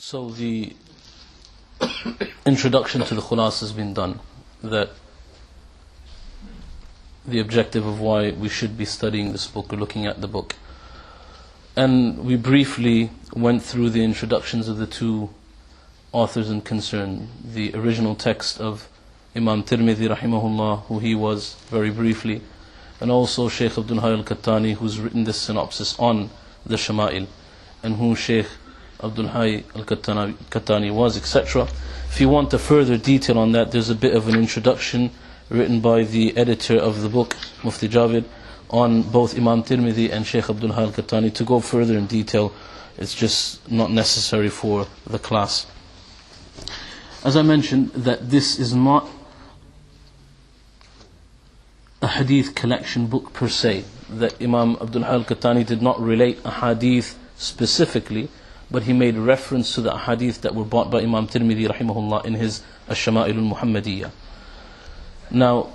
So the introduction to the Khulasa has been done, that the objective of why we should be studying this book or looking at the book. And we briefly went through the introductions of the two authors in concern, the original text of Imam Tirmidhi rahimahullah, who he was very briefly, and also Shaykh Abd Hayy al-Kattani, who's written this synopsis on the Shama'il, and who Shaykh Abd Hayy al-Kattani was, etc. If you want a further detail on that, there's a bit of an introduction written by the editor of the book, Mufti Javid, on both Imam Tirmidhi and Shaykh Abd Hayy al-Kattani. To go further in detail, it's just not necessary for the class. As I mentioned, that this is not a hadith collection book per se, that Imam Abd Hayy al-Kattani did not relate a hadith specifically, but he made reference to the hadith that were brought by Imam Tirmidhi rahimahullah in his ash-Shama'il al-Muhammadiyya. Now,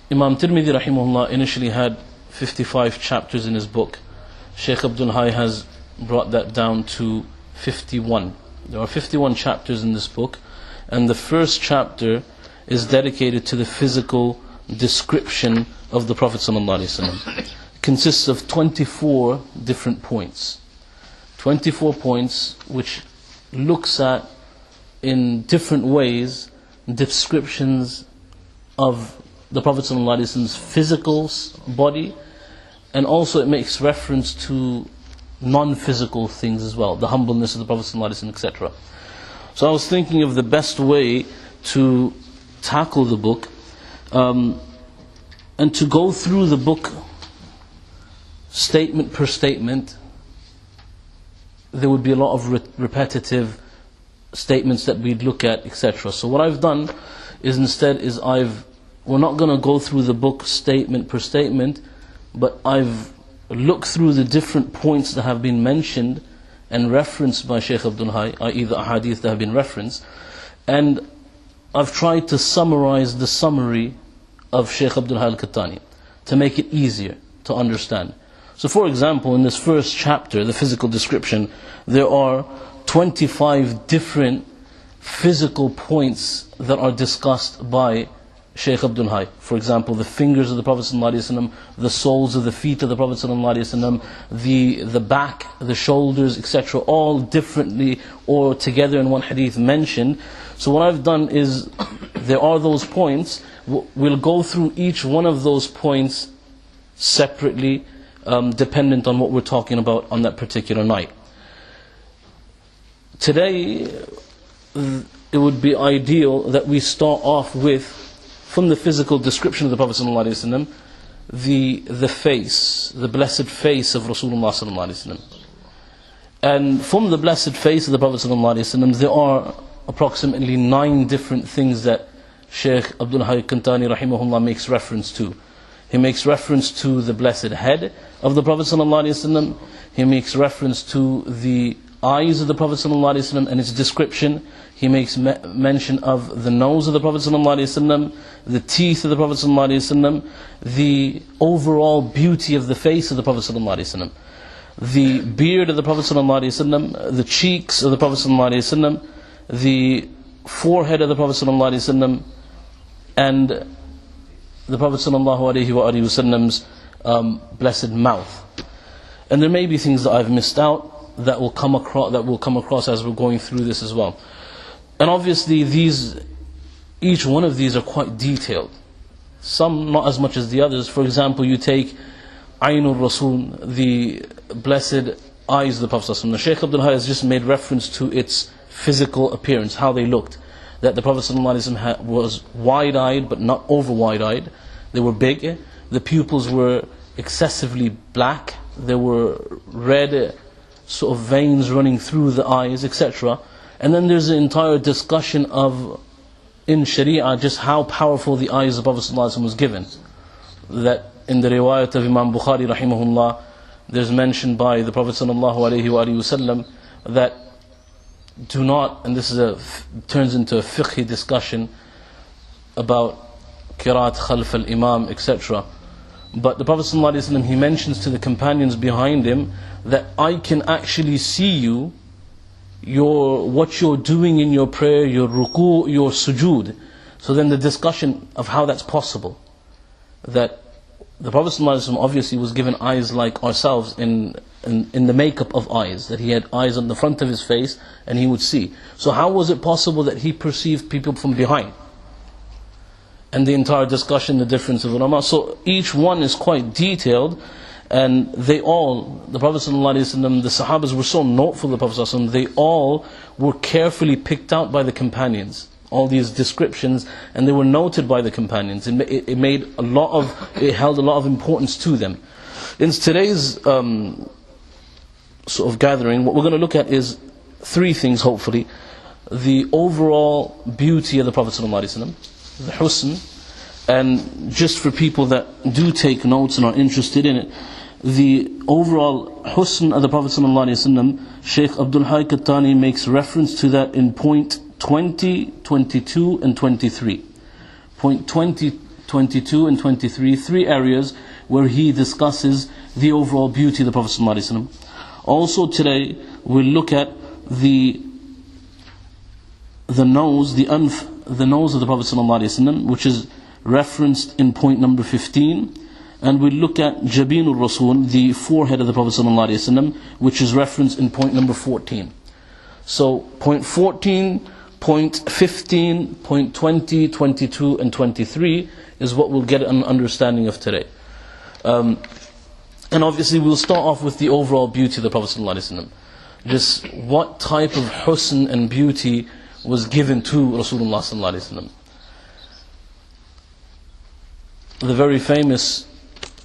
Imam Tirmidhi rahimahullah initially had 55 chapters in his book. Shaykh Abd Hayy has brought that down to 51. There are 51 chapters in this book, and the first chapter is dedicated to the physical description of the Prophet ﷺ. It consists of 24 different points. 24 points which looks at, in different ways, descriptions of the Prophet ﷺ's physical body, and also it makes reference to non-physical things as well, the humbleness of the Prophet ﷺ, etc. So I was thinking of the best way to tackle the book, and to go through the book statement per statement. There would be a lot of repetitive statements that we'd look at, etc. So what I've done is we're not going to go through the book statement per statement, but I've looked through the different points that have been mentioned and referenced by Shaykh Abd Hayy, i.e. the ahadith that have been referenced, and I've tried to summarize the summary of Shaykh Abd Hayy al-Kattani to make it easier to understand. So for example, in this first chapter, the physical description, there are 25 different physical points that are discussed by Shaykh Abd Hayy. For example, the fingers of the Prophet ﷺ, the soles of the feet of the Prophet ﷺ, the back, the shoulders, etc., all differently or together in one hadith mentioned. So what I've done is, there are those points, we'll go through each one of those points separately, dependent on what we're talking about on that particular night. Today, it would be ideal that we start off with, from the physical description of the Prophet ﷺ, the face, the blessed face of Rasulullah ﷺ. And from the blessed face of the Prophet ﷺ, there are approximately 9 different things that Shaykh Abd Hayy al-Kattani rahimahullah makes reference to. He makes reference to the blessed head of the Prophet ﷺ. He makes reference to the eyes of the Prophet ﷺ and its description. He makes mention of the nose of the Prophet ﷺ, the teeth of the Prophet ﷺ, the overall beauty of the face of the Prophet ﷺ, the beard of the Prophet ﷺ, the cheeks of the Prophet ﷺ, the forehead of the Prophet ﷺ, and the Prophet ﷺ's blessed mouth. And there may be things that I've missed out that will come across as we're going through this as well. And obviously each one of these are quite detailed. Some not as much as the others. For example, you take Aynul Rasul, the blessed eyes of the Prophet ﷺ. The Shaykh Abd Hayy has just made reference to its physical appearance, how they looked. That the Prophet ﷺ was wide-eyed, but not over wide-eyed. They were big. The pupils were excessively black. There were red sort of veins running through the eyes, etc. And then there's an entire discussion of, in Sharia, just how powerful the eyes of the Prophet ﷺ was given. That in the riwayat of Imam Bukhari rahimahullah, there's mentioned by the Prophet ﷺ that do not, and this turns into a fiqhi discussion about qiraat khalf al-imam, etc. But the Prophet ﷺ, he mentions to the companions behind him that I can actually see you what you're doing in your prayer, your ruku', your sujood. So then the discussion of how that's possible. That the Prophet ﷺ obviously was given eyes like ourselves in the makeup of eyes. That he had eyes on the front of his face and he would see. So how was it possible that he perceived people from behind? And the entire discussion, the difference of ulama. So each one is quite detailed. And they all, the Prophet ﷺ, the Sahabas were so noteful of the Prophet ﷺ, they all were carefully picked out by the companions. All these descriptions, and they were noted by the companions. It held a lot of importance to them. In today's sort of gathering, what we're going to look at is three things, hopefully. The overall beauty of the Prophet ﷺ, the husn, and just for people that do take notes and are interested in it, the overall husn of the Prophet ﷺ, Sheikh Abd Hayy al-Kattani makes reference to that in point 20, 22 and 23. Point 20, 22 and 23, three areas where he discusses the overall beauty of the Prophet ﷺ. Also today we'll look at the nose, the nose of the Prophet ﷺ, which is referenced in point number 15. And we'll look at Jabinul Rasul, the forehead of the Prophet ﷺ, which is referenced in point number 14. So point 14, point 15, point 20, 22 and 23 is what we'll get an understanding of today. And obviously we'll start off with the overall beauty of the Prophet ﷺ. Just what type of husn and beauty was given to Rasulullah ﷺ. The very famous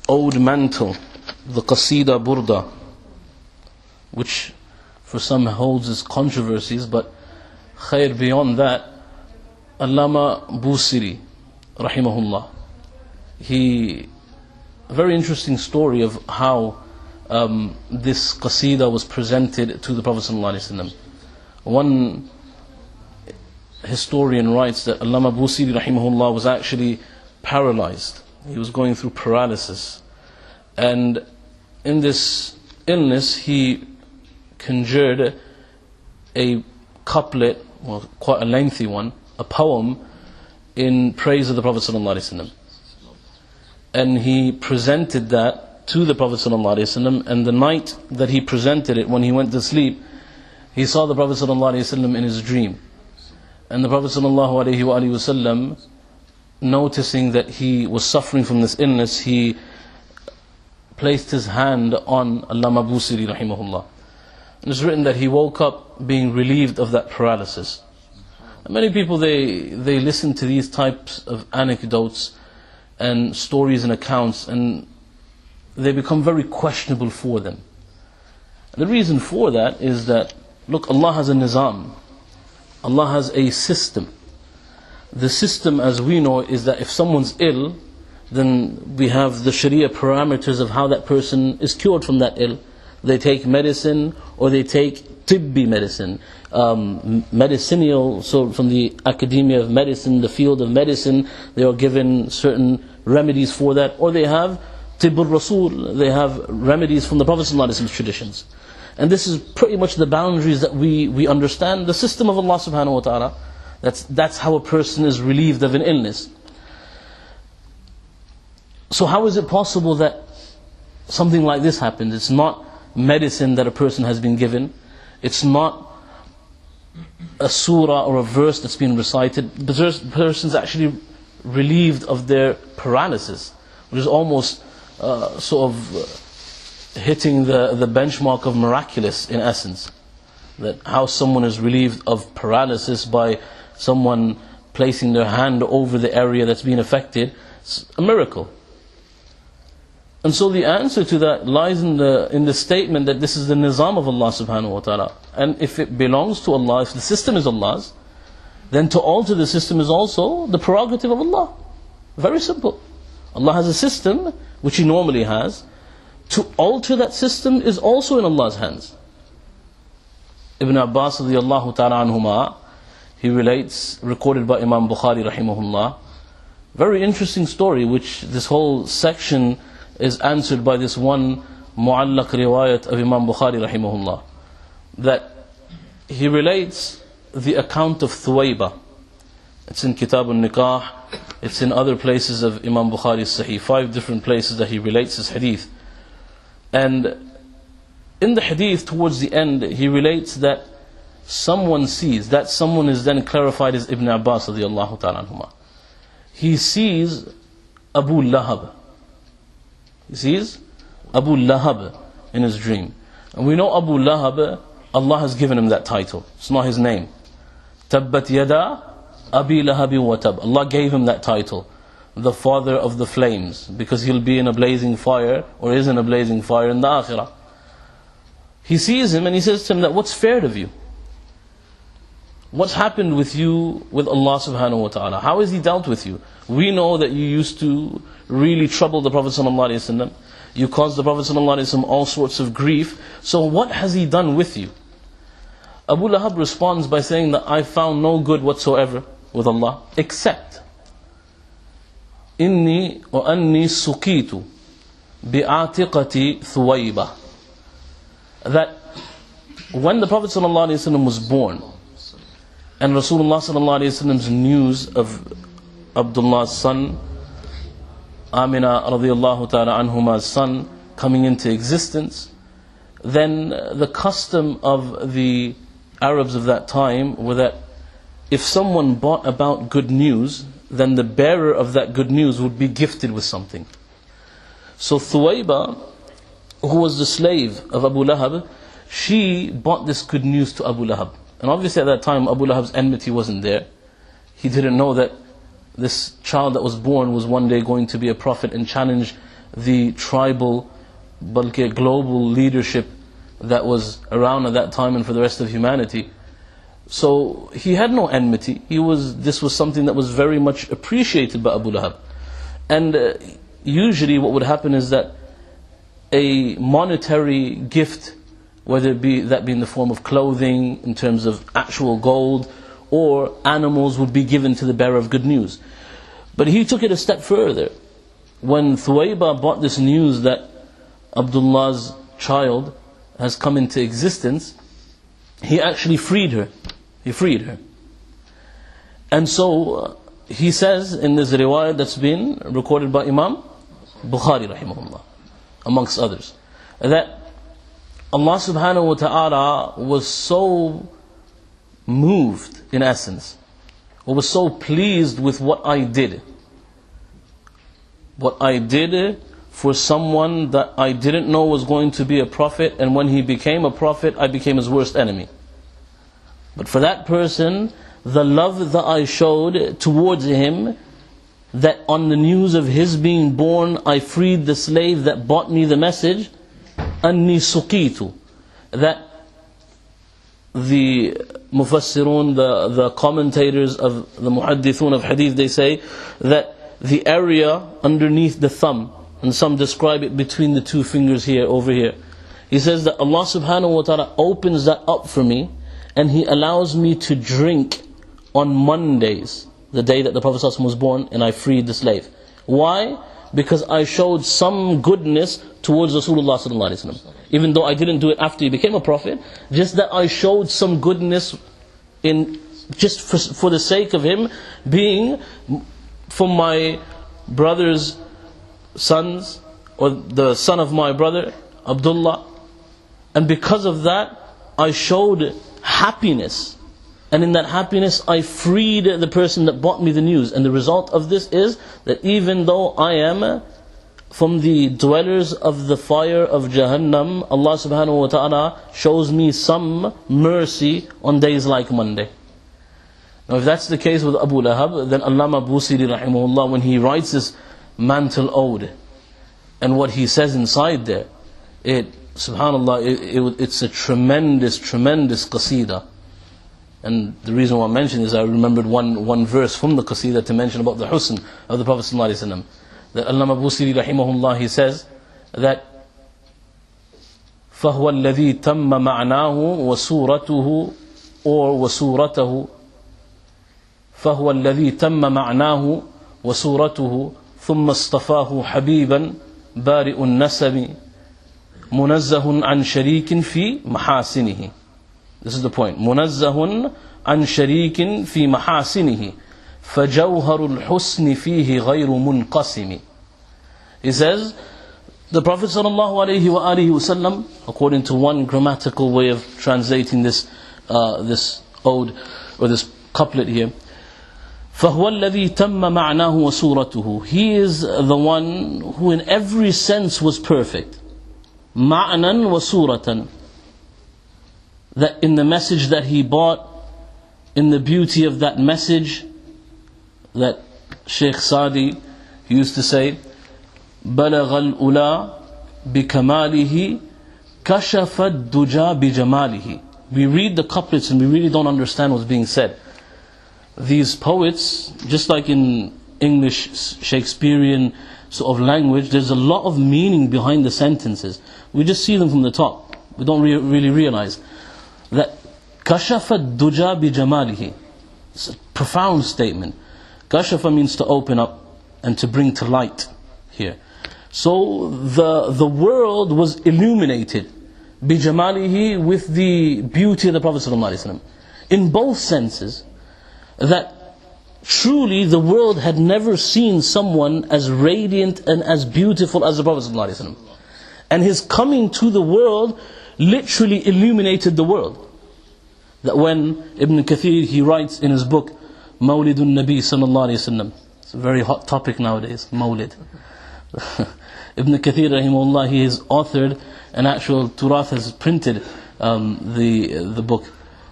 ode mantle, the Qasida Burda, which for some holds its controversies, but khair beyond that, Allama Busiri, rahimahullah, a very interesting story of how this Qasida was presented to the Prophet ﷺ. One historian writes that Allama Busiri, rahimahullah, was actually paralyzed. He was going through paralysis, and in this illness he conjured a couplet, well, quite a lengthy one, a poem in praise of the Prophet ﷺ. And he presented that to the Prophet ﷺ, and the night that he presented it, when he went to sleep, he saw the Prophet ﷺ in his dream. And the Prophet ﷺ, noticing that he was suffering from this illness, he placed his hand on Allama Busiri rahimahullah. And it's written that he woke up being relieved of that paralysis. And many people, they listen to these types of anecdotes and stories and accounts, and they become very questionable for them. And the reason for that is that, look, Allah has a nizam. Allah has a system. The system, as we know, is that if someone's ill, then we have the Sharia parameters of how that person is cured from that ill. They take medicine, or they take tibbi medicine, medicinal, so from the academia of medicine, the field of medicine, they are given certain remedies for that, or they have tibbul Rasul, they have remedies from the Prophet ﷺ's traditions. And this is pretty much the boundaries that we understand the system of Allah subhanahu wa ta'ala. That's how a person is relieved of an illness. So how is it possible that something like this happens? It's not medicine that a person has been given. It's not a surah or a verse that's been recited. The person's actually relieved of their paralysis, which is almost sort of hitting the benchmark of miraculous in essence. That how someone is relieved of paralysis by someone placing their hand over the area that's been affected, it's a miracle. And so the answer to that lies in the statement that this is the nizam of Allah subhanahu wa ta'ala. And if it belongs to Allah, if the system is Allah's, then to alter the system is also the prerogative of Allah. Very simple. Allah has a system, which He normally has. To alter that system is also in Allah's hands. Ibn Abbas radiyallahu ta'ala anhuma, he relates, recorded by Imam Bukhari rahimahullah, very interesting story, which this whole section is answered by this one mu'allaq riwayat of Imam Bukhari rahimahullah, that he relates the account of Thuwayba. It's in Kitab al-Nikah, it's in other places of Imam Bukhari's Sahih, 5 different places that he relates his hadith. And in the hadith, towards the end, he relates that someone sees, that someone is then clarified as Ibn Abbas radiyallahu ta'ala anhuma. He sees Abu Lahab. He sees Abu Lahab in his dream. And we know Abu Lahab, Allah has given him that title. It's not his name. Tabbat yada Abi Lahabi wa tab. Allah gave him that title, the father of the flames, because he'll be in a blazing fire, or is in a blazing fire in the akhirah. He sees him and he says to him that, what's fared of you? What's happened with you with Allah subhanahu wa ta'ala? How has He dealt with you? We know that you used to really trouble the Prophet sallallahu alaihi wasallam. You caused the Prophet sallallahu alaihi wasallam all sorts of grief. So what has he done with you? Abu Lahab responds by saying that I found no good whatsoever with Allah, except inni wa anni suqitu bi'atiqati Thuwayba. That when the Prophet sallallahu alaihi wasallam was born, and Rasulullah sallallahu alaihi wasallam's news of Abdullah's son, Amina radiyallahu ta'ala anhuma's son, coming into existence, then the custom of the Arabs of that time were that if someone brought about good news, then the bearer of that good news would be gifted with something. So Thuwayba, who was the slave of Abu Lahab, she brought this good news to Abu Lahab. And obviously at that time Abu Lahab's enmity wasn't there. He didn't know that this child that was born was one day going to be a prophet and challenge the tribal, balki global leadership that was around at that time and for the rest of humanity. So he had no enmity. This was something that was very much appreciated by Abu Lahab. And usually what would happen is that a monetary gift, whether it be that be in the form of clothing, in terms of actual gold, or animals, would be given to the bearer of good news. But he took it a step further. When Thuwayba brought this news that Abdullah's child has come into existence, he actually freed her. He freed her. And so he says in this riwayah that's been recorded by Imam Bukhari rahimahullah, amongst others, that Allah subhanahu wa ta'ala was so moved, in essence, or was so pleased with what I did. What I did for someone that I didn't know was going to be a prophet, and when he became a prophet, I became his worst enemy. But for that person, the love that I showed towards him, that on the news of his being born, I freed the slave that brought me the message, أني سقيت, that the mufassirun, the commentators of the muhaddithun of hadith, they say that the area underneath the thumb, and some describe it between the 2 fingers here, over here. He says that Allah subhanahu wa ta'ala opens that up for me, and He allows me to drink on Mondays, the day that the Prophet ﷺ was born, and I freed the slave. Why? Because I showed some goodness towards Rasulullah ﷺ. Even though I didn't do it after he became a prophet, just that I showed some goodness for the sake of him being from my brother's sons, or the son of my brother, Abdullah. And because of that, I showed happiness. And in that happiness, I freed the person that brought me the news. And the result of this is that even though I am from the dwellers of the fire of Jahannam, Allah subhanahu wa ta'ala shows me some mercy on days like Monday. Now if that's the case with Abu Lahab, then Allama Busiri rahimahullah, when he writes this mantle ode, and what he says inside there, subhanallah, it's a tremendous qasida. And the reason why I mentioned is I remembered one verse from the qasida to mention about the husn of the Prophet ﷺ. That Allama Busiri rahimahullah, he says that فَهُوَ الَّذِي تَمَّ مَعْنَاهُ وَسُورَتُهُ or وَسُورَتَهُ فَهُوَ الَّذِي تَمَّ مَعْنَاهُ وَسُورَتُهُ ثُمَّ اصْطَفَاهُ حَبِيبًا بَارِئُ النَّسَبِ مُنَزَّهٌ عَنْ شَرِيكٍ فِي مَحَاسِنِهِ. This is the point. مُنَزَّهٌ عَنْ شَرِيكٍ فِي مَحَاسِنِهِ فَجَوْهَرُ الْحُسْنِ فِيهِ غَيْرُ مُنْقَسِمِ. He says, the Prophet ﷺ, according to one grammatical way of translating this ode, or this couplet here, فَهُوَ الَّذِي تَمَّ مَعْنَاهُ وَصُورَتُهُ. He is the one who in every sense was perfect. مَعْنًا وَصُورَةً. That in the message that he brought, in the beauty of that message, that Shaykh Sadi used to say, بَلَغَ الْأُولَى بِكَمَالِهِ كَشَفَ الدُّجَى بِجَمَالِهِ. We read the couplets and we really don't understand what's being said. These poets, just like in English Shakespearean sort of language, there's a lot of meaning behind the sentences. We just see them from the top. We don't really realize that كَشَفَ الدُّجَى بِجَمَالِهِ. It's a profound statement. Kashafa means to open up and to bring to light here. So the world was illuminated bijamalihi, with the beauty of the Prophet ﷺ, in both senses, that truly the world had never seen someone as radiant and as beautiful as the Prophet ﷺ. And his coming to the world literally illuminated the world. That when Ibn Kathir, he writes in his book Mawlidun Nabi sallallahu alayhi wasallam, it's a very hot topic nowadays, Mawlid. Ibn Kathir rahimahullah, he has authored an actual Turath, has printed the book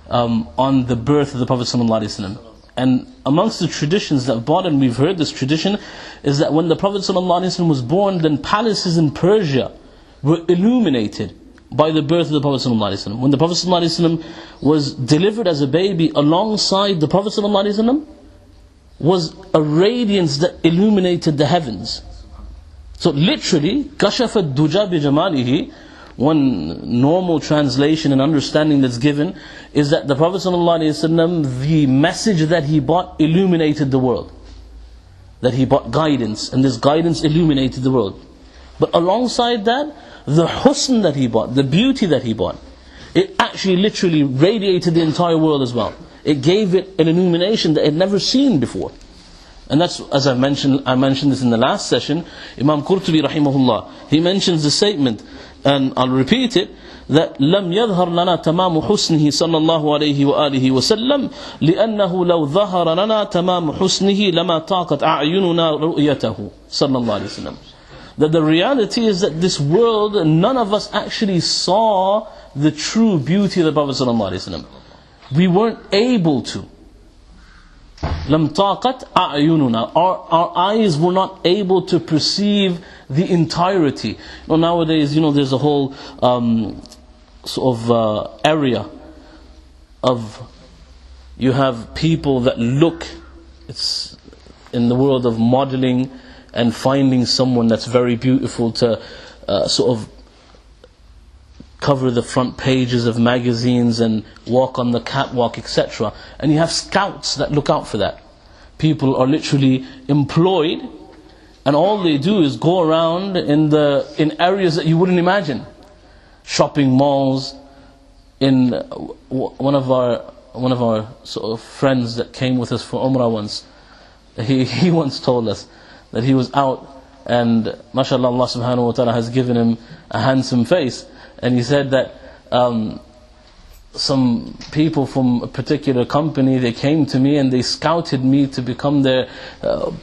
on the birth of the Prophet sallallahu alayhi wasallam. And amongst the traditions that brought, and we've heard this tradition, is that when the Prophet ﷺ was born, then palaces in Persia were illuminated by the birth of the Prophet ﷺ. When the Prophet ﷺ was delivered as a baby, alongside the Prophet ﷺ was a radiance that illuminated the heavens. So literally, كَشَفَ الدُّجَى بِجَمَالِهِ, one normal translation and understanding that's given is that the Prophet ﷺ, the message that he brought illuminated the world. That he brought guidance, and this guidance illuminated the world. But alongside that, the husn that he brought, the beauty that he brought, it actually literally radiated the entire world as well. It gave it an illumination that it had never seen before. And that's, as I mentioned this in the last session, Imam Qurtubi rahimahullah, he mentions the statement, and I'll repeat it, that لم يظهر لنا تمام حسنه صلى الله عليه وآله وسلم لأنه لو ظهر لنا تمام حسنه لما طاقت أعيننا رؤيته صلى الله عليه وسلم. That the reality is that this world, none of us actually saw the true beauty of the Prophet صلى الله عليه وسلم. We weren't able to. لم طاقت أعيننا. Our eyes were not able to perceive the entirety. Nowadays, there's a whole area of, you have people that look, it's in the world of modeling and finding someone that's very beautiful to cover the front pages of magazines and walk on the catwalk, etc. And you have scouts that look out for that. People are literally employed, and all they do is go around in areas that you wouldn't imagine. Shopping malls. In one of our sort of friends that came with us for Umrah once, he once told us that he was out, and mashallah, Allah subhanahu wa ta'ala has given him a handsome face, and he said that some people from a particular company, they came to me and they scouted me to become their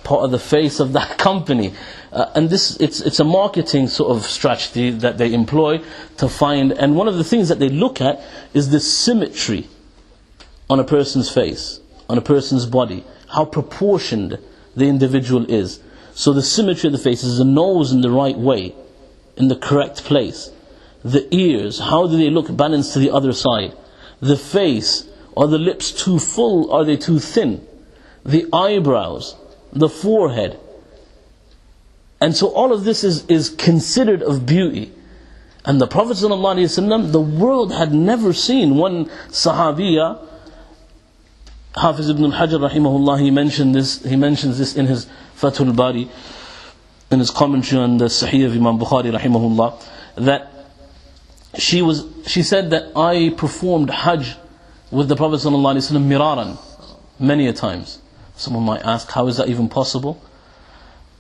part of the face of that company. And it's a marketing sort of strategy that they employ to find. And one of the things that they look at is the symmetry on a person's face, on a person's body, how proportioned the individual is. So the symmetry of the face is the nose in the right way, in the correct place. The ears, how do they look balanced to the other side? The face, are the lips too full, are they too thin? The eyebrows, the forehead. And so all of this is considered of beauty. And the Prophet ﷺ, the world had never seen. One Sahabiya, Hafiz ibn al-Hajar rahimahullah, he mentions this in his Fathul Bari, in his commentary on the Sahih of Imam Bukhari rahimahullah, that she said that I performed Hajj with the Prophet ﷺ miraran, many a times. Someone might ask, how is that even possible?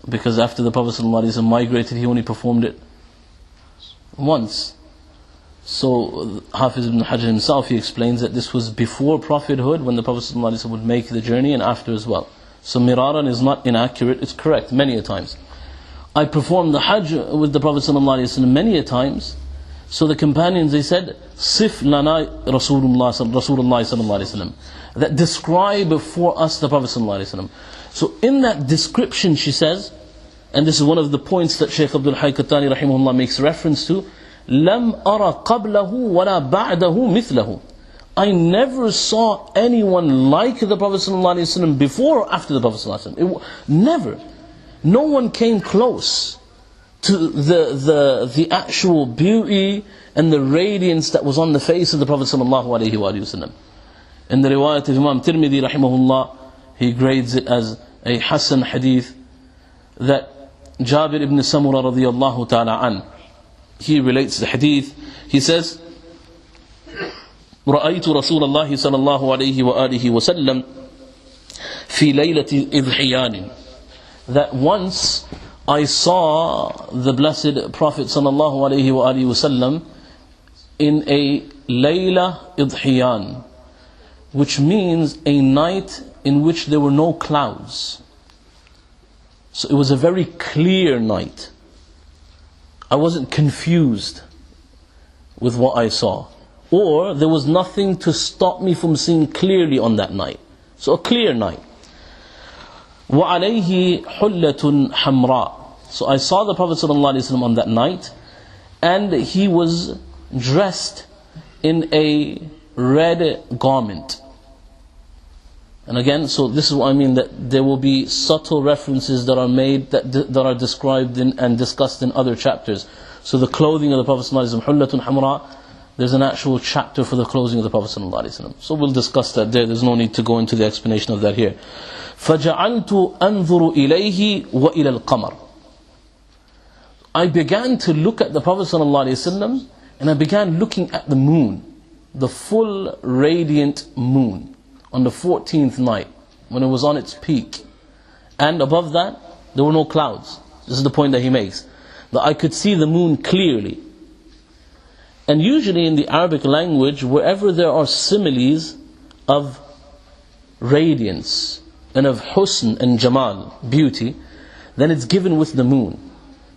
Because after the Prophet ﷺ migrated, he only performed it once. So Hafiz ibn Hajar himself, he explains that this was before prophethood, when the Prophet ﷺ would make the journey, and after as well. So miraran is not inaccurate, it's correct, many a times. I performed the Hajj with the Prophet ﷺ many a times. So the companions, they said, Sif lana Rasulullah sallallahu alaihi wasallam, that describe for us the Prophet sallallahu alaihi wasallam. So in that description, she says, and this is one of the points that Shaykh al-Kattani rahimahullah makes reference to, Lam ara qablahu wala ba'dahu mithlahu. I never saw anyone like the Prophet sallallahu alaihi wasallam before or after the Prophet sallallahu alaihi wasallam. Never. No one came close to the actual beauty and the radiance that was on the face of the Prophet sallallahu alaihi wasallam. In the riwayat of Imam Tirmidhi rahimahullah, he grades it as a Hasan hadith, that Jabir ibn Samura radiyallahu ta'ala an, he relates the hadith. He says, رأيت رسول الله صلى الله عليه وآله وسلم في ليلة إضحيان, that once I saw the blessed Prophet sallallahu alaihi wasallam in a Layla Idhiyan, which means a night in which there were no clouds. So it was a very clear night. I wasn't confused with what I saw, or there was nothing to stop me from seeing clearly on that night. So a clear night. وَعَلَيْهِ حُلَّةٌ حَمْرَاء. So I saw the Prophet ﷺ on that night, and he was dressed in a red garment. And again, so this is what I mean, that there will be subtle references that are made, that are described in and discussed in other chapters. So the clothing of the Prophet ﷺ, حُلَّةٌ حَمْرَاء, there's an actual chapter for the clothing of the Prophet ﷺ. So we'll discuss that there. There's no need to go into the explanation of that here. فَجَعَلْتُ أَنظُرُ إِلَيْهِ وَإِلَى الْقَمَرِ. I began to look at the Prophet ﷺ, and I began looking at the moon, the full radiant moon, on the 14th night, when it was on its peak. And above that, there were no clouds. This is the point that he makes, that I could see the moon clearly. And usually in the Arabic language, wherever there are similes of radiance and of husn and jamal, beauty, then it's given with the moon.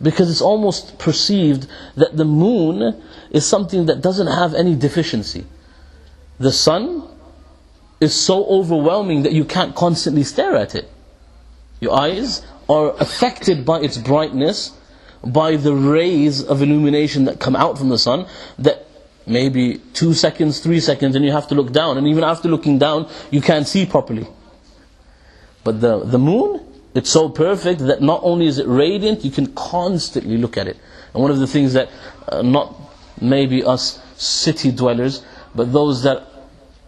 Because it's almost perceived that the moon is something that doesn't have any deficiency. The sun is so overwhelming that you can't constantly stare at it. Your eyes are affected by its brightness, by the rays of illumination that come out from the sun, that maybe 2 seconds, 3 seconds, and you have to look down. And even after looking down, you can't see properly. But the moon, it's so perfect that not only is it radiant, you can constantly look at it. And one of the things that, not maybe us city dwellers, but those that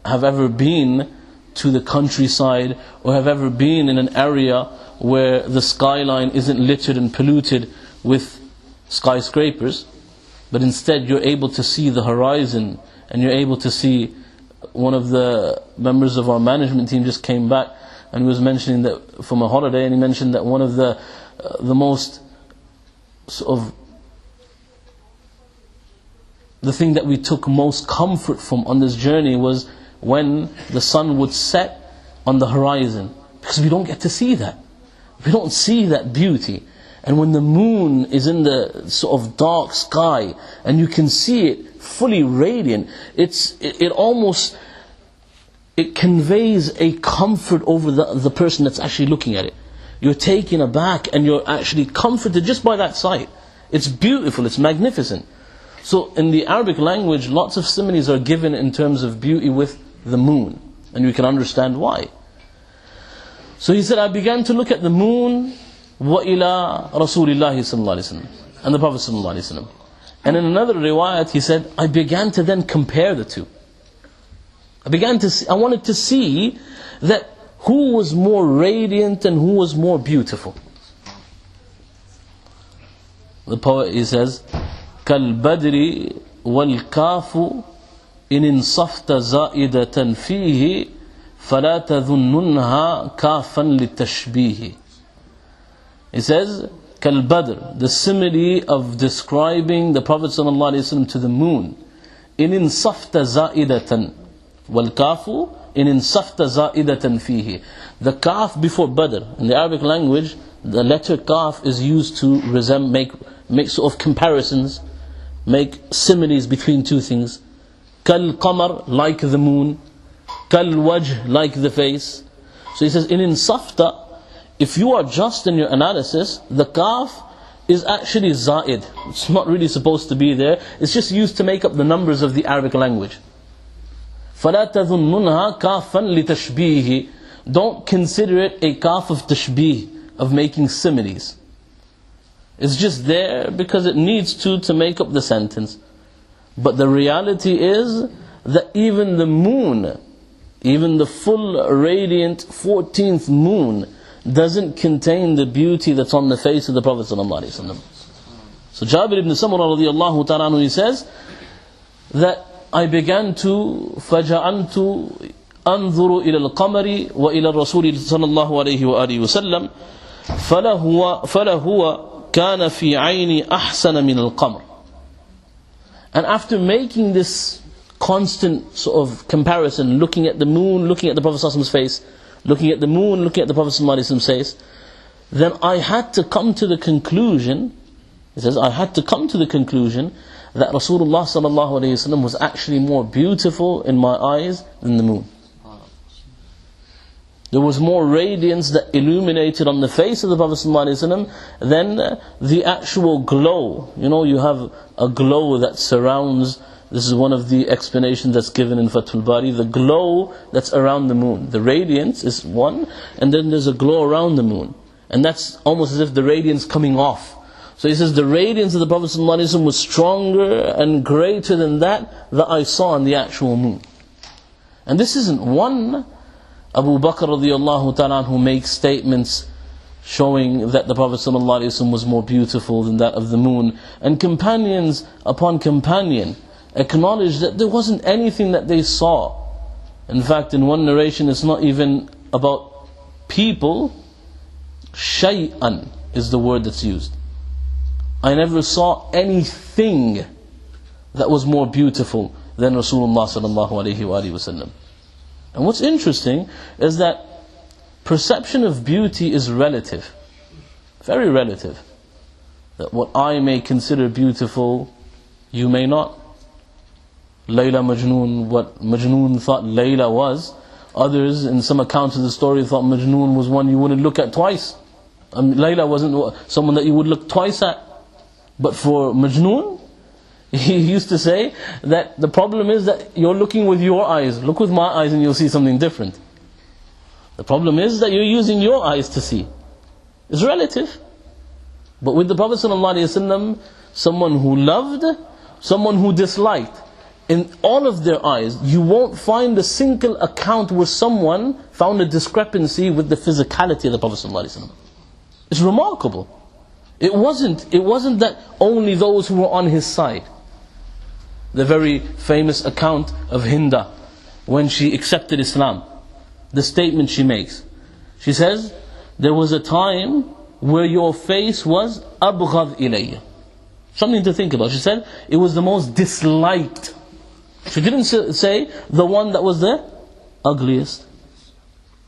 have ever been to the countryside, or have ever been in an area where the skyline isn't littered and polluted with skyscrapers, but instead you're able to see the horizon, and you're able to see. One of the members of our management team just came back, and he was mentioning that from a holiday, and he mentioned that one of the most sort of, the thing that we took most comfort from on this journey was when the sun would set on the horizon, because we don't get to see that. We don't see that beauty. And when the moon is in the sort of dark sky, and you can see it fully radiant, it almost, it conveys a comfort over the person that's actually looking at it. You're taken aback, and you're actually comforted just by that sight. It's beautiful, it's magnificent. So in the Arabic language, lots of similes are given in terms of beauty with the moon, and you can understand why. So he said, I began to look at the moon, وَإِلَىٰ رَسُولِ اللَّهِ صَلَّى اللَّهِ عَلَيْهِ وسلم, and the Prophet sallallahu alaihi wasallam. And in another riwayat, he said, I began to then compare the two. I wanted to see that who was more radiant and who was more beautiful. The poet, he says, كَالْبَدْرِ وَالْكَافُ إِنْ انصفت زائدة فيه فلا تظننها كافا للتشبيه. It says, كالبدر, the simile of describing the Prophet ﷺ to the moon. إِنْ انصفت زائدة وَالْكَافُ إِنْ انصفت زائدة فيه. The kaf before Badr, in the Arabic language, the letter kaf is used to make sort of comparisons, make similes between two things. كالقمر, like the moon. كالوجه, like the face. So he says, in insafta, if you are just in your analysis, the kaf is actually zaid. It's not really supposed to be there. It's just used to make up the numbers of the Arabic language. فَلَا تَظُنُّنْهَا كَافًا لِتَشْبِيهِ. Don't consider it a kaf of tashbih, of making similes. It's just there because it needs to make up the sentence. But the reality is that even the moon, even the full radiant 14th moon, doesn't contain the beauty that's on the face of the Prophet ﷺ. So Jabir ibn Samurah radiyallahu ta'ala anhu, he says that I began to فَجَعَلْتُ أَنظُرُ إِلَى الْقَمَرِ وَإِلَى الرَّسُولِ صلى الله عليه وآله وسلم فَلَهُوَ كَانَ فِي عَيْنِ أَحْسَنَ مِنَ الْقَمَرِ. And after making this constant sort of comparison, looking at the moon, looking at the Prophet ﷺ's face, looking at the moon, looking at the Prophet ﷺ's face, then I had to come to the conclusion, he says, I had to come to the conclusion that Rasulullah ﷺ was actually more beautiful in my eyes than the moon. There was more radiance that illuminated on the face of the Prophet ﷺ than the actual glow. You know, you have a glow that surrounds. This is one of the explanations that's given in Fathul Bari. The glow that's around the moon. The radiance is one, and then there's a glow around the moon. And that's almost as if the radiance coming off. So he says the radiance of the Prophet ﷺ was stronger and greater than that I saw in the actual moon. And this isn't one. Abu Bakr radiyallahu ta'ala who makes statements showing that the Prophet ﷺ was more beautiful than that of the moon. And companions upon companion acknowledged that there wasn't anything that they saw. In fact, in one narration, it's not even about people. Shay'an is the word that's used. I never saw anything that was more beautiful than Rasulullah sallallahu alaihi wasallam. And what's interesting is that perception of beauty is relative, very relative. That what I may consider beautiful, you may not. Layla Majnoon, what Majnoon thought Layla was, others in some accounts of the story thought Majnoon was one you wouldn't look at twice. Layla wasn't someone that you would look twice at. But for Majnoon, he used to say that the problem is that you're looking with your eyes. Look with my eyes and you'll see something different. The problem is that you're using your eyes to see. It's relative. But with the Prophet ﷺ, someone who loved, someone who disliked, in all of their eyes, you won't find a single account where someone found a discrepancy with the physicality of the Prophet ﷺ. It's remarkable. It wasn't that only those who were on his side. The very famous account of Hinda, when she accepted Islam, the statement she makes. She says, there was a time where your face was abghad ilayya. Something to think about. She said, it was the most disliked. She didn't say the one that was the ugliest.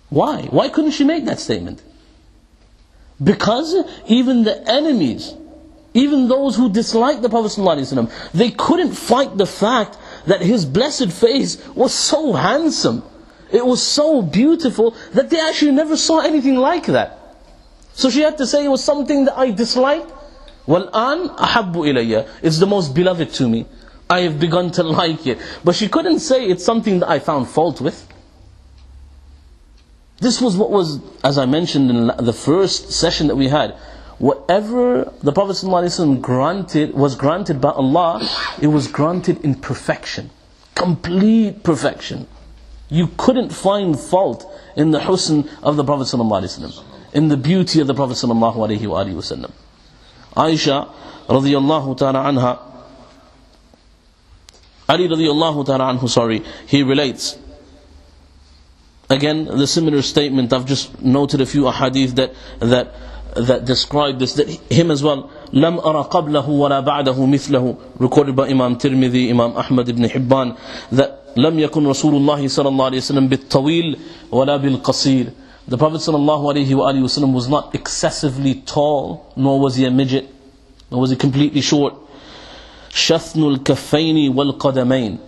Why? Why couldn't she make that statement? Because even the enemies, even those who disliked the Prophet ﷺ, they couldn't fight the fact that his blessed face was so handsome. It was so beautiful that they actually never saw anything like that. So she had to say it was something that I disliked. وَالْآنْ أَحَبُّ إِلَيَّ. It's the most beloved to me. I have begun to like it. But she couldn't say it's something that I found fault with. This was what was, as I mentioned in the first session that we had, whatever the Prophet ﷺ was granted by Allah, it was granted in perfection, complete perfection. You couldn't find fault in the husn of the Prophet ﷺ, in the beauty of the Prophet ﷺ. Aisha radiyallahu ta'ala anha, Ali radiallahu ta'ala anhu, he relates, again, the similar statement. I've just noted a few ahadith that describe this, that him as well, لم أرى قبله ولا بعده مثله, recorded by Imam Tirmidhi, Imam Ahmad ibn Hibban, that لم يكن رسول الله صلى الله عليه وسلم بالطويل ولا بالقصير. The Prophet sallallahu alaihi wasallam was not excessively tall, nor was he a midget, nor was he completely short. شثن الكفين والقدمين.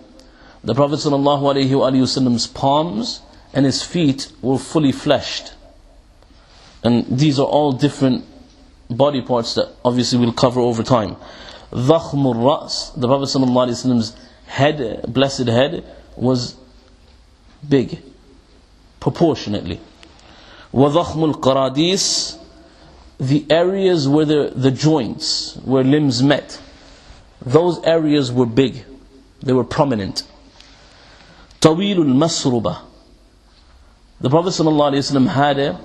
The Prophet sallallahu alaihi wasallam's palms and his feet were fully fleshed. And these are all different body parts that obviously we'll cover over time. ضخم الرأس. The Prophet sallallahu alaihi wasallam's head, blessed head, was big, proportionately. وضخم القراديس. The areas where the joints, where limbs met, those areas were big, they were prominent. طويل المسربة. The Prophet ﷺ had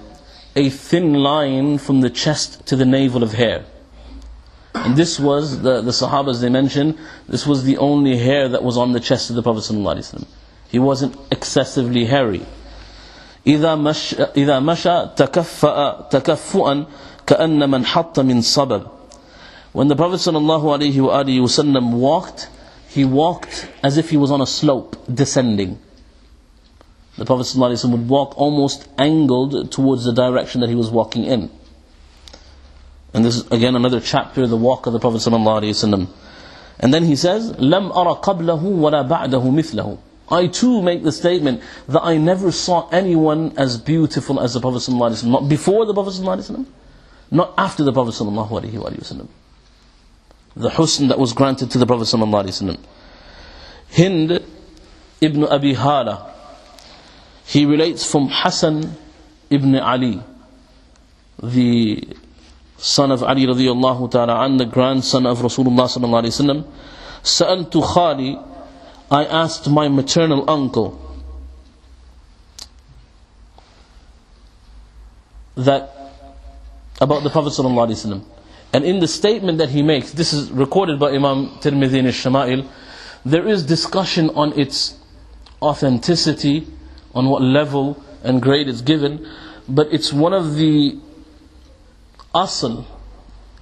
a thin line from the chest to the navel of hair. And this was, the Sahabas, they mentioned, this was the only hair that was on the chest of the Prophet ﷺ. He wasn't excessively hairy. إذا مشى تكفؤا كأن من حط من صبب. When the Prophet ﷺ walked, he walked as if he was on a slope, descending. The Prophet ﷺ would walk almost angled towards the direction that he was walking in. And this is again another chapter, the walk of the Prophet ﷺ. And then he says, لَمْ أَرَ قَبْلَهُ وَلَا بَعْدَهُ مِثْلَهُ. I too make the statement that I never saw anyone as beautiful as the Prophet ﷺ. Not before the Prophet ﷺ, not after the Prophet ﷺ. The husn that was granted to the Prophet ﷺ. Hind ibn Abi Hala, he relates from Hassan ibn Ali, the son of Ali radiyallahu ta'ala an, the grandson of Rasulullah sallallahu alayhi wa sallam. Sa'altu khali, I asked my maternal uncle that about the Prophet sallallahu alayhi wa sallam. And in the statement that he makes, this is recorded by Imam Tirmidhi in ash-Shama'il, there is discussion on its authenticity, on what level and grade it's given, but it's one of the asl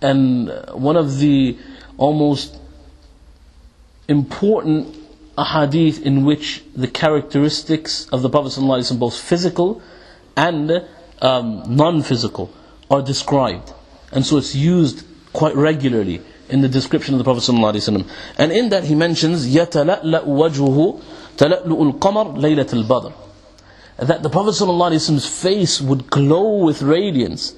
and one of the almost important ahadith in which the characteristics of the Prophet ﷺ, both physical and non-physical, are described. And so it's used quite regularly in the description of the Prophet ﷺ. And in that he mentions يَتَلَأْلَأُ وَجْهُهُ تَلَأْلُؤُ الْقَمَرِ لَيْلَةَ الْبَدْرِ, that the Prophet ﷺ's face would glow with radiance,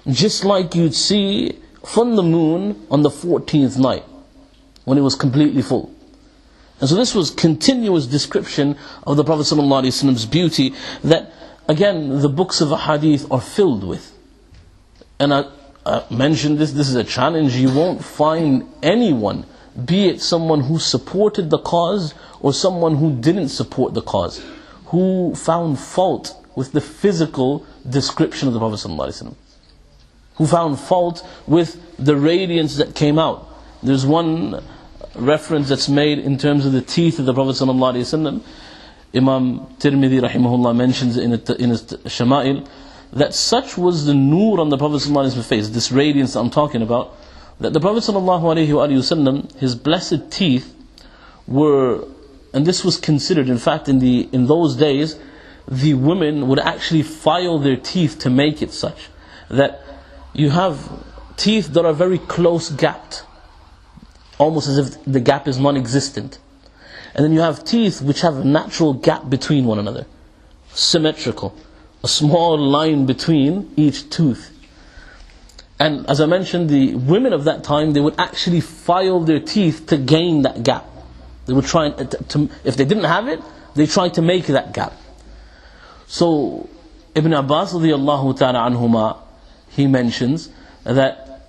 just like you'd see from the moon on the 14th night, when it was completely full. And so this was continuous description of the Prophet ﷺ's beauty that, again, the books of hadith are filled with. And I mentioned this is a challenge. You won't find anyone, be it someone who supported the cause or someone who didn't support the cause, who found fault with the physical description of the Prophet ﷺ, who found fault with the radiance that came out. There's one reference that's made in terms of the teeth of the Prophet ﷺ. Imam Tirmidhi rahimahullah mentions in his Ash-Shama'il that such was the nur on the Prophet ﷺ's face, this radiance that I'm talking about, that the Prophet ﷺ, his blessed teeth were, and this was considered, in fact, in those days, the women would actually file their teeth to make it such that you have teeth that are very close gapped, almost as if the gap is non-existent. And then you have teeth which have a natural gap between one another, symmetrical, a small line between each tooth. And as I mentioned, the women of that time, they would actually file their teeth to gain that gap. They would try to, if they didn't have it, they tried to make that gap. So Ibn Abbas radiyallahu ta'ala anhuma, he mentions that,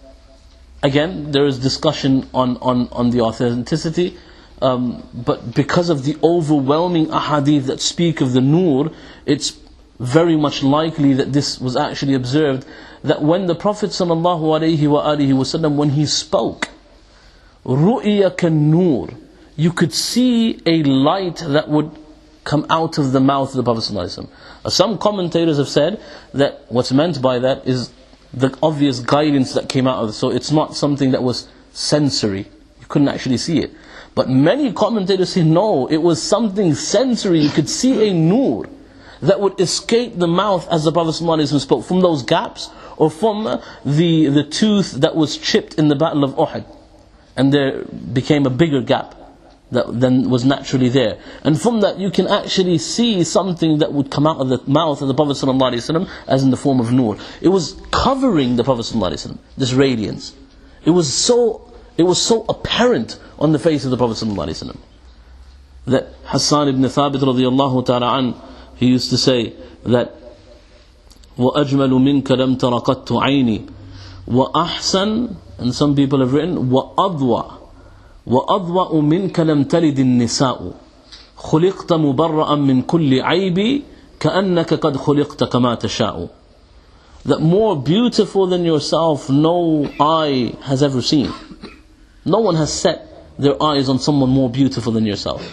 again, there is discussion on the authenticity, but because of the overwhelming ahadith that speak of the nur, it's very much likely that this was actually observed, that when the Prophet ﷺ, when he spoke, ru'ya kan nur, you could see a light that would come out of the mouth of the Prophet ﷺ. Some commentators have said that what's meant by that is the obvious guidance that came out of it. So it's not something that was sensory. You couldn't actually see it. But many commentators say no, it was something sensory. You could see a nur that would escape the mouth as the Prophet ﷺ spoke, from those gaps, or from the tooth that was chipped in the battle of Uhud, and there became a bigger gap that then was naturally there. And from that you can actually see something that would come out of the mouth of the Prophet ﷺ as in the form of nur. It was covering the Prophet ﷺ, this radiance. It was so apparent on the face of the Prophet ﷺ that Hassan ibn Thabit radiyallahu ta'ala an, he used to say that وَأَجْمَلُ مِنْكَ لَمْ تَرَقَتُّ عَيْنِي وَأَحْسَنُ, and some people have written وَأَضْوَى مِنْكَ لَمْ تَلِدِ النِّسَاءُ خُلِقْتَ مُبَرَّأً مِنْ كُلِّ عَيْبِ كَأَنَّكَ قَدْ خُلِقْتَ كَمَا تَشَاءُ. That more beautiful than yourself no eye has ever seen. No one has set their eyes on someone more beautiful than yourself.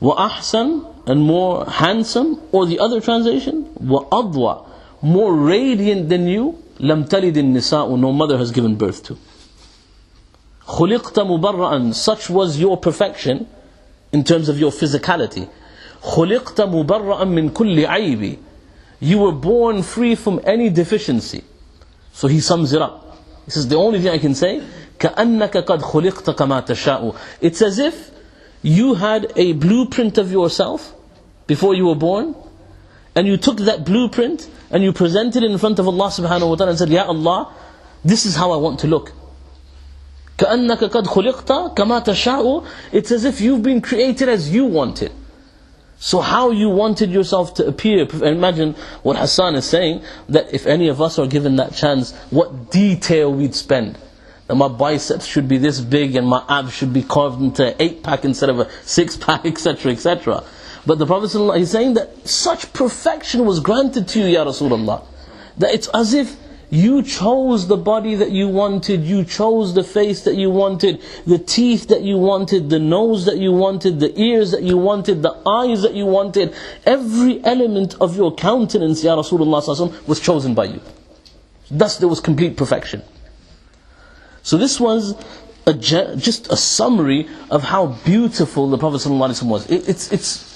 وَأَحْسَنُ, and more handsome, or the other translation, وَأَضْوَى, more radiant than you, لَمْ تَلِدِ النِّسَاءُ, no mother has given birth to. خُلِقْتَ مُبَرَّأً, such was your perfection in terms of your physicality. خُلِقْتَ مُبَرَّأً مِنْ كُلِّ عَيْبِ, you were born free from any deficiency. So he sums it up. He says, the only thing I can say, كَأَنَّكَ قَدْ خُلِقْتَ كَمَا تَشَاءُ. It's as if you had a blueprint of yourself before you were born, and you took that blueprint and you presented it in front of Allah subhanahu wa ta'ala and said, Ya Allah, this is how I want to look. كَأَنَّكَ قَدْ خُلِقْتَ كَمَا تَشَاءُ. It's as if you've been created as you wanted. So how you wanted yourself to appear. Imagine what Hassan is saying, that if any of us are given that chance, what detail we'd spend. That my biceps should be this big and my abs should be carved into an 8-pack instead of a 6-pack, etc., etc. But the Prophet ﷺ, he's saying that such perfection was granted to you, Ya Rasulullah, that it's as if you chose the body that you wanted, you chose the face that you wanted, the teeth that you wanted, the nose that you wanted, the ears that you wanted, the eyes that you wanted. Every element of your countenance, Ya Rasulullah ﷺ, was chosen by you. Thus there was complete perfection. So this was just a summary of how beautiful the Prophet ﷺ was.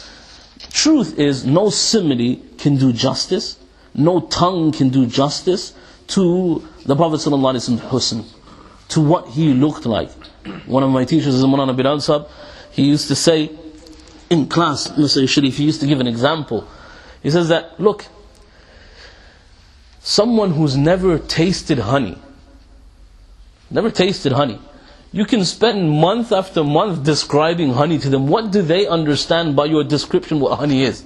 Truth is, no simile can do justice, no tongue can do justice to the Prophet ﷺ's husn, to what he looked like. One of my teachers is Mawlana Bilal Sahab. He used to say in class, Mr. Sharif, he used to give an example. He says that, look, someone who's never tasted honey, you can spend month after month describing honey to them. What do they understand by your description what honey is?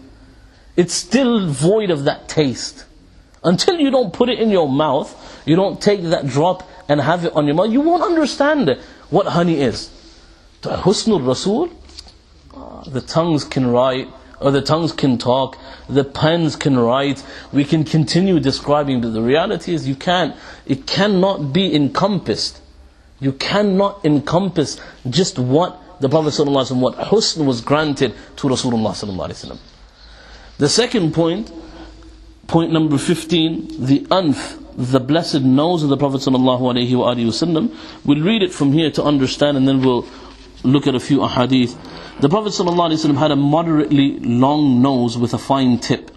It's still void of that taste. Until you don't put it in your mouth, you don't take that drop and have it on your mouth, you won't understand what honey is. Husnul Rasul, the tongues can write, or the tongues can talk, the pens can write, we can continue describing, but the reality is it cannot be encompassed. You cannot encompass just what the Prophet ﷺ, what husn was granted to Rasulullah ﷺ. The second point number 15, the anf, the blessed nose of the Prophet ﷺ. We'll read it from here to understand, and then we'll look at a few ahadith. The Prophet ﷺ had a moderately long nose with a fine tip.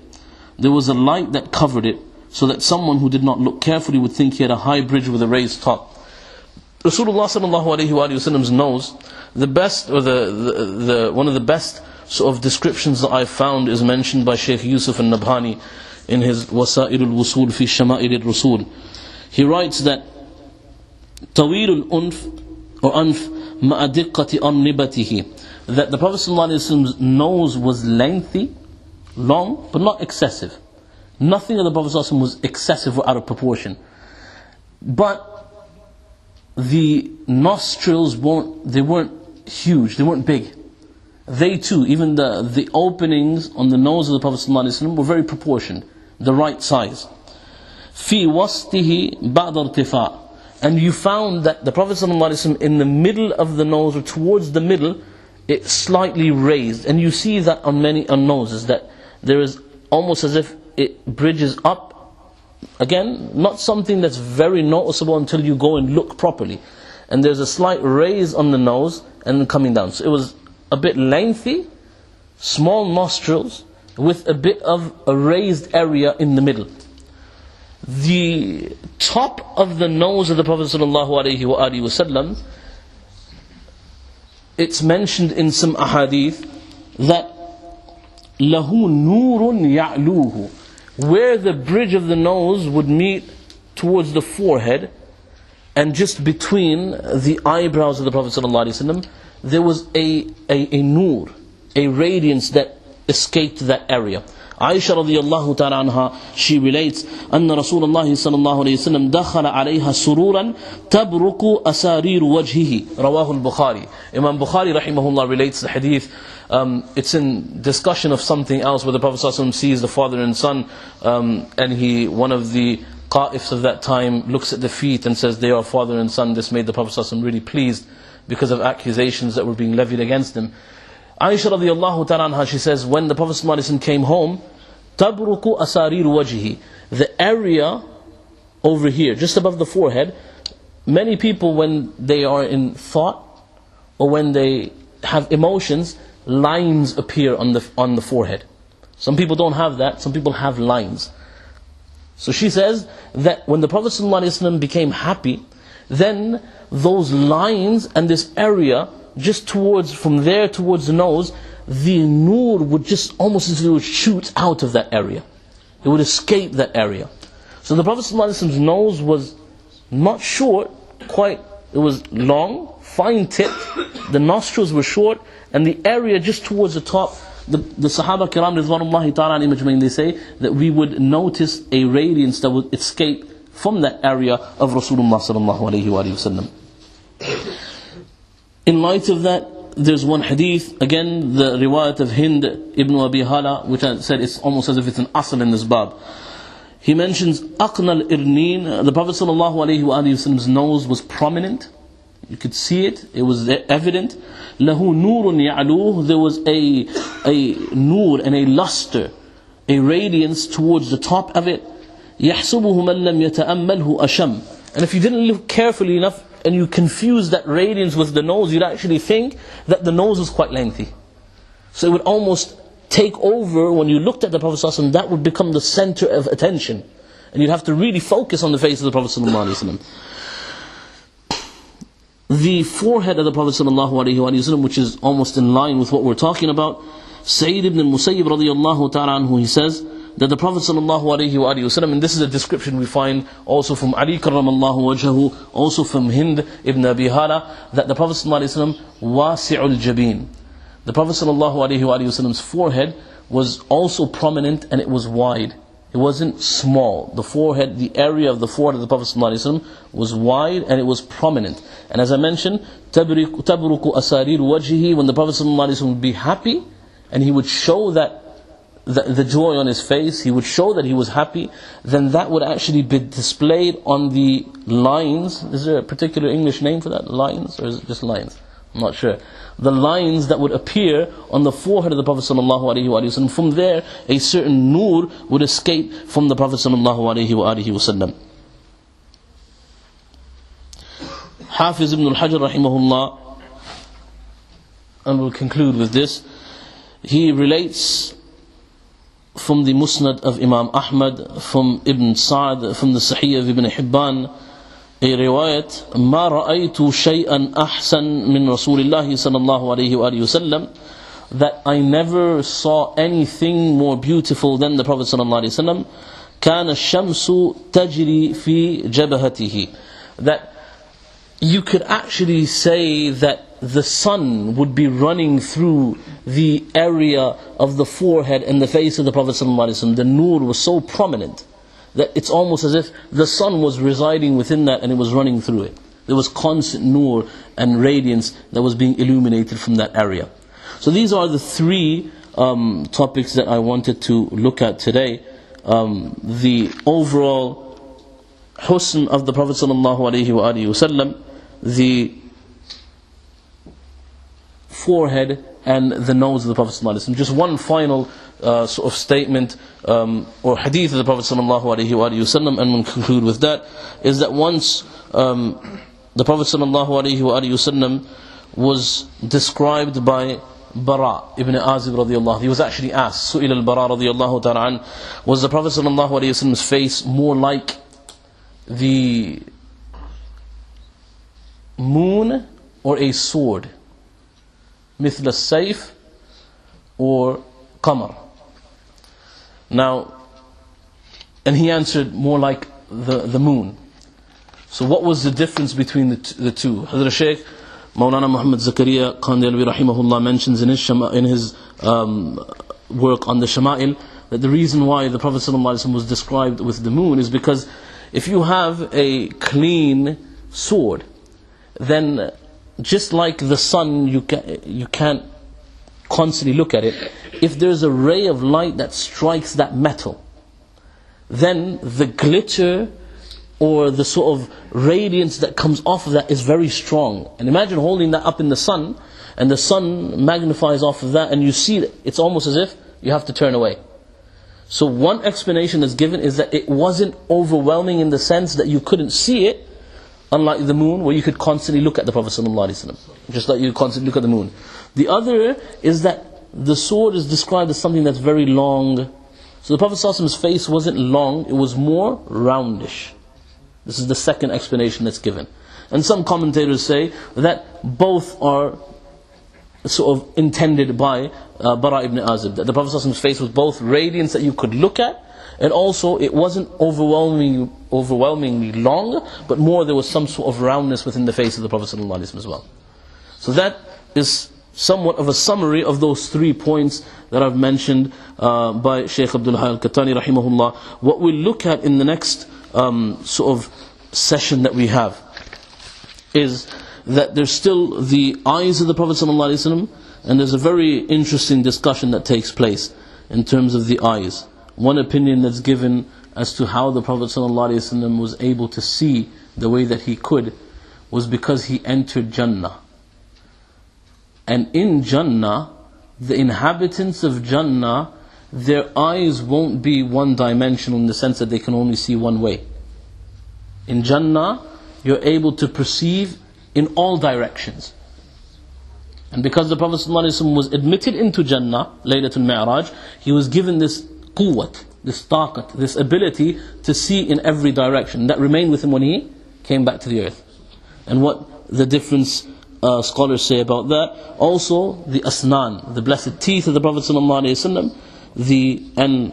There was a light that covered it, so that someone who did not look carefully would think he had a high bridge with a raised top. Rasulullah ﷺ's nose, the best, or the one of the best sort of descriptions that I've found is mentioned by Shaykh Yusuf al-Nabhani in his Wasa'il al-Wusul fi Shama'il al-Rasul. He writes that Tawil al-Unf, or Anf, ma'adiqqati amnibatihi, that the Prophet ﷺ's nose was lengthy, long, but not excessive. Nothing of the Prophet ﷺ was excessive or out of proportion. But the nostrils weren't huge, they weren't big. They too, even the openings on the nose of the Prophet ﷺ were very proportioned, the right size. Fi wastihi ba'da irtifa', and you found that the Prophet ﷺ in the middle of the nose, or towards the middle, it's slightly raised, and you see that on many noses, that there is almost as if it bridges up. Again, not something that's very noticeable until you go and look properly. And there's a slight raise on the nose and then coming down. So it was a bit lengthy, small nostrils, with a bit of a raised area in the middle. The top of the nose of the Prophet ﷺ, it's mentioned in some ahadith that lahu nurun ya'luhu, where the bridge of the nose would meet towards the forehead and just between the eyebrows of the Prophet ﷺ, there was a nur, a radiance that escaped that area. Aisha radiyallahu ta'ala anha, she relates, anna Rasulullah sallallahu alayhi wa sallam dakhala alayha sururan tabruku asariru wajhihi. Rawahu al-Bukhari. Imam Bukhari rahimahullah relates the hadith. It's in discussion of something else where the Prophet sallallahu alayhi wa sallam sees the father and son, and one of the qa'ifs of that time looks at the feet and says they are father and son. This made the Prophet sallallahu alayhi wa sallam really pleased because of accusations that were being levied against him. Aisha radiyallahu ta'ala anha, she says, when the Prophet sallallahu alayhi wa sallam came home, tabruku asariru wajhi, the area over here, just above the forehead, many people when they are in thought or when they have emotions, lines appear on the forehead. Some people don't have that, some people have lines. So she says that when the Prophet ﷺ became happy, then those lines and this area, just from there towards the nose, the nur would just almost as if it would shoot out of that area. It would escape that area. So the Prophet ﷺ's nose was not short, it was long, fine tipped, the nostrils were short, and the area just towards the top, the Sahaba Kiram Ridwanullahi Ta'ala alayhim ajma'in, they say that we would notice a radiance that would escape from that area of Rasulullah sallallahu alayhi wa sallam. In light of that, there's one hadith, again the riwayat of Hind ibn Abi Hala, which I said it's almost as if it's an asl in this bab. He mentions aqna al-irneen, the Prophet sallallahu alayhi wa sallam's nose was prominent. You could see it, it was evident. Lahu nurun ya'luh, there was a nur and a luster, a radiance towards the top of it. يَحْسُبُهُ مَنْ لَمْ يَتَأَمَّلْهُ أَشَمْ. And if you didn't look carefully enough and you confuse that radiance with the nose, you'd actually think that the nose was quite lengthy. So it would almost take over when you looked at the Prophet ﷺ, that would become the center of attention. And you'd have to really focus on the face of the Prophet ﷺ. The forehead of the Prophet ﷺ, which is almost in line with what we're talking about, Sa'id ibn al-Musayyib radiyallahu ta'ala anhu, he says that the Prophet ﷺ, and this is a description we find also from Ali karramallahu wajhahu, also from Hind ibn Abi Hala, that the Prophet ﷺ wasi'ul jabin. The Prophet ﷺ's forehead was also prominent and it was wide. It wasn't small. The forehead, the area of the forehead of the Prophet ﷺ was wide and it was prominent. And as I mentioned, tabruku asarir wajhihi, when the Prophet ﷺ would be happy and he would show that the joy on his face, he would show that he was happy, then that would actually be displayed on the lines. Is there a particular English name for that? Lines? Or is it just lines? I'm not sure. The lines that would appear on the forehead of the Prophet ﷺ. From there, a certain nur would escape from the Prophet ﷺ. Hafiz ibn al-Hajar rahimahullah, and we'll conclude with this, he relates from the Musnad of Imam Ahmad, from Ibn Sa'd, from the Sahih of Ibn Hibban, a riwayat, ما رأيت شيئا أحسن من رسول الله صلى الله عليه وآله وسلم, that I never saw anything more beautiful than the Prophet صلى الله عليه وسلم. كان الشمس تجري في جبهته, that you could actually say that the sun would be running through the area of the forehead and the face of the Prophet ﷺ. The nur was so prominent that it's almost as if the sun was residing within that and it was running through it. There was constant nur and radiance that was being illuminated from that area. So these are the three topics that I wanted to look at today. The overall husn of the Prophet ﷺ, the forehead and the nose of the Prophet ﷺ. Just one final sort of statement or hadith of the Prophet ﷺ, and we'll conclude with that, is that once the Prophet ﷺ was described by Bara ibn Azib radiyallahu. He was actually asked, Su'il al-Bara radiyallahu ta'ala an, was the Prophet ﷺ's face more like the moon or a sword? مثل السيف or qamar? Now, and he answered, more like the moon. So what was the difference between the two? Hazrat Shaykh Maulana Muhammad Zakaria Kandilvi rahimahullah mentions in his work on the Shama'il that the reason why the Prophet ﷺ was described with the moon is because if you have a clean sword, then just like the sun, you can't constantly look at it. If there's a ray of light that strikes that metal, then the glitter or the sort of radiance that comes off of that is very strong. And imagine holding that up in the sun, and the sun magnifies off of that, and you see it, it's almost as if you have to turn away. So one explanation that's given is that it wasn't overwhelming in the sense that you couldn't see it, unlike the moon, where you could constantly look at the Prophet ﷺ, just like you constantly look at the moon. The other is that the sword is described as something that's very long. So the Prophet ﷺ's face wasn't long, it was more roundish. This is the second explanation that's given. And some commentators say that both are sort of intended by Bara ibn Azib, that the Prophet ﷺ's face was both radiance that you could look at, and also it wasn't overwhelmingly long, but more there was some sort of roundness within the face of the Prophet ﷺ as well. So that is somewhat of a summary of those 3 points that I've mentioned by Shaykh Abdul Hayy al-Kattani rahimahullah. What we'll look at in the next sort of session that we have is that there's still the eyes of the Prophet ﷺ, and there's a very interesting discussion that takes place in terms of the eyes. One opinion that's given as to how the Prophet ﷺ was able to see the way that he could was because he entered Jannah. And in Jannah, the inhabitants of Jannah, their eyes won't be one-dimensional in the sense that they can only see one way. In Jannah, you're able to perceive in all directions. And because the Prophet ﷺ was admitted into Jannah, Laylatul Mi'raj, he was given this quwwat, this taqat, this ability to see in every direction. That remained with him when he came back to the earth. And what the difference scholars say about that. Also, the asnan, the blessed teeth of the Prophet ﷺ, and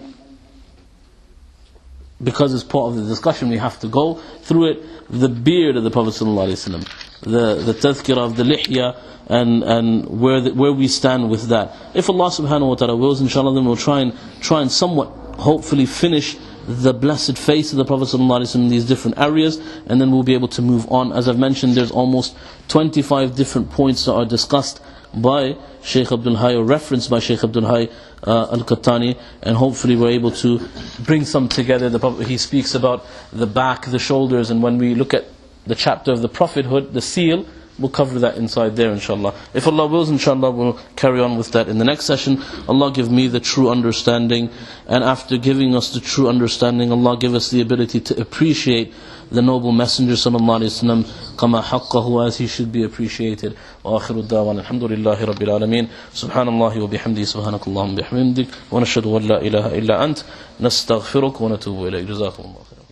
because it's part of the discussion, we have to go through it. The beard of the Prophet ﷺ, the tazkirah of the lihya, and where we stand with that. If Allah subhanahu wa ta'ala wills, inshallah, then we'll try and somewhat, hopefully, finish the blessed face of the Prophet ﷺ in these different areas, and then we'll be able to move on. As I've mentioned, there's almost 25 different points that are discussed by Shaykh Abd Hayy, or referenced by Shaykh Abd Hayy al-Kattani, and hopefully we're able to bring some together. He speaks about the back, the shoulders, and when we look at the chapter of the prophethood, the seal, we'll cover that inside there, inshallah. If Allah wills, inshallah, we'll carry on with that in the next session. Allah give me the true understanding, and after giving us the true understanding, Allah give us the ability to appreciate the noble Messenger sallallahu alaihi wasallam kama haqqahu, as he should be appreciated. Wa akhiru da'wana alhamdulillahi rabbil alameen. Subhanallahi wa bihamdihi, subhanakallahumma bihamdik, wa nashhadu an la ilaha illa ant, nastaghfiruka wa natubu ilayk. Jazakumullahu khairan.